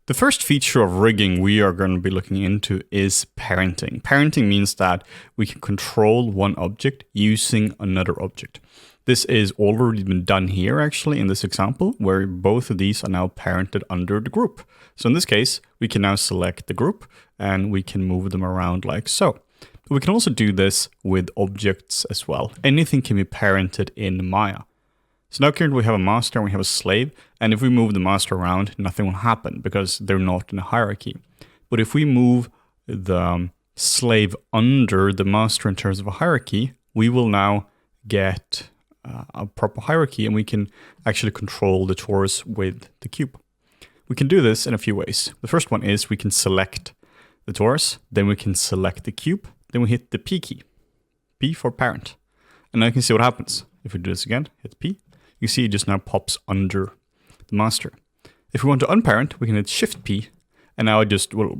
The first feature of rigging we are going to be looking into is parenting. Parenting means that we can control one object using another object. This is already been done here actually in this example where both of these are now parented under the group. So in this case, we can now select the group and we can move them around like so. We can also do this with objects as well. Anything can be parented in Maya. So now currently we have a master and we have a slave, and if we move the master around, nothing will happen because they're not in a hierarchy. But if we move the slave under the master in terms of a hierarchy, we will now get a proper hierarchy and we can actually control the torus with the cube. We can do this in a few ways. The first one is we can select the torus, then we can select the cube, then we hit the P key, P for parent. And now you can see what happens. If we do this again, hit P, you see it just now pops under the master. If we want to unparent, we can hit Shift P, and now it will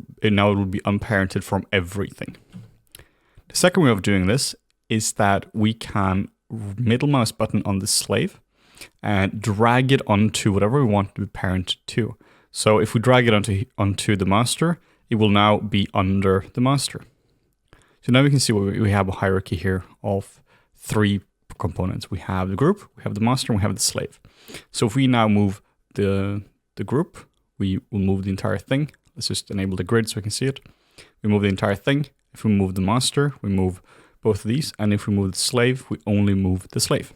be unparented from everything. The second way of doing this is that we can middle mouse button on the slave and drag it onto whatever we want to be parented to. So if we drag it onto the master, it will now be under the master. So now we can see we have a hierarchy here of 3 components. We have the group, we have the master, and we have the slave. So if we now move the group, we will move the entire thing. Let's just enable the grid so we can see it. We move the entire thing. If we move the master, we move both of these. And if we move the slave, we only move the slave.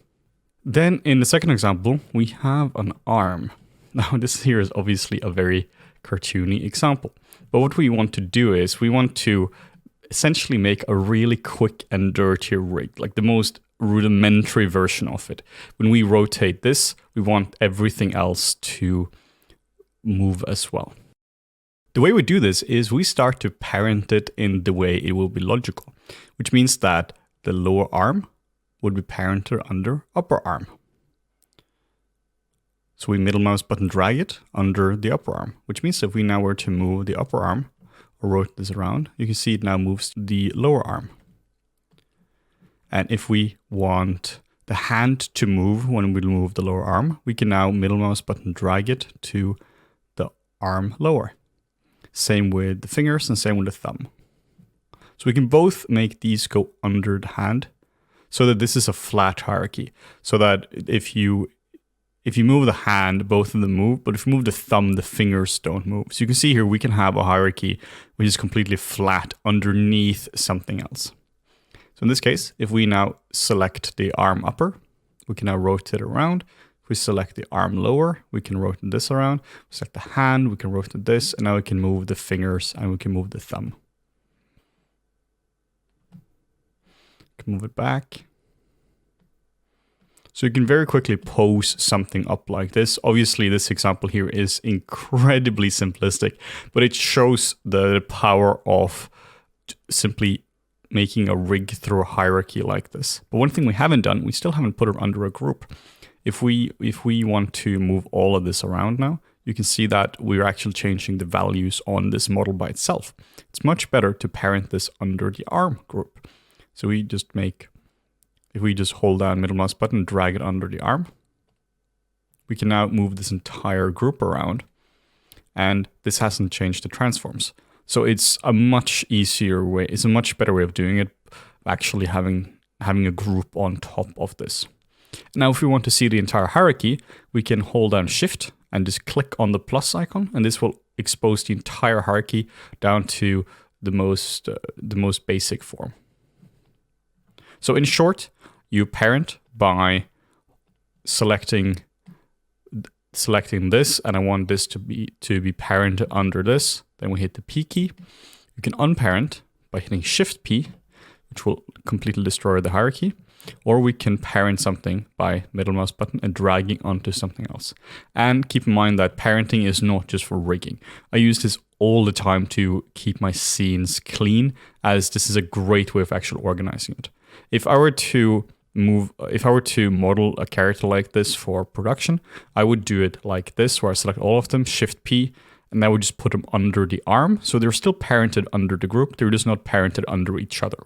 Then in the second example, we have an arm. Now this here is obviously a very cartoony example. But what we want to do is we want to essentially make a really quick and dirty rig, like the most rudimentary version of it. When we rotate this, we want everything else to move as well. The way we do this is we start to parent it in the way it will be logical, which means that the lower arm would be parented under upper arm. So we middle mouse button drag it under the upper arm, which means if we now were to move the upper arm or rotate this around, you can see it now moves the lower arm. And if we want the hand to move when we move the lower arm, we can now middle mouse button drag it to the arm lower. Same with the fingers and same with the thumb. So we can both make these go under the hand so that this is a flat hierarchy. So that if you move the hand, both of them move, but if you move the thumb, the fingers don't move. So you can see here we can have a hierarchy which is completely flat underneath something else. So in this case, if we now select the arm upper, we can now rotate it around. If we select the arm lower, we can rotate this around. Select the hand, we can rotate this, and now we can move the fingers and we can move the thumb. We can move it back. So you can very quickly pose something up like this. Obviously, this example here is incredibly simplistic, but it shows the power of simply making a rig through a hierarchy like this. But one thing we haven't done, we still haven't put it under a group. If we want to move all of this around now, you can see that we're actually changing the values on this model by itself. It's much better to parent this under the arm group. So if we just hold down middle mouse button, drag it under the arm, we can now move this entire group around, and this hasn't changed the transforms. So it's a much easier way, it's a much better way of doing it, actually having a group on top of this. Now, if we want to see the entire hierarchy, we can hold down Shift and just click on the plus icon, and this will expose the entire hierarchy down to the most basic form. So in short, you parent by selecting this, and I want this to be parented under this. Then we hit the P key. You can unparent by hitting Shift P, which will completely destroy the hierarchy. Or we can parent something by middle mouse button and dragging onto something else. And keep in mind that parenting is not just for rigging. I use this all the time to keep my scenes clean, as this is a great way of actually organizing it. If I were to model a character like this for production, I would do it like this, where I select all of them, Shift P, and I would just put them under the arm. So they're still parented under the group, they're just not parented under each other.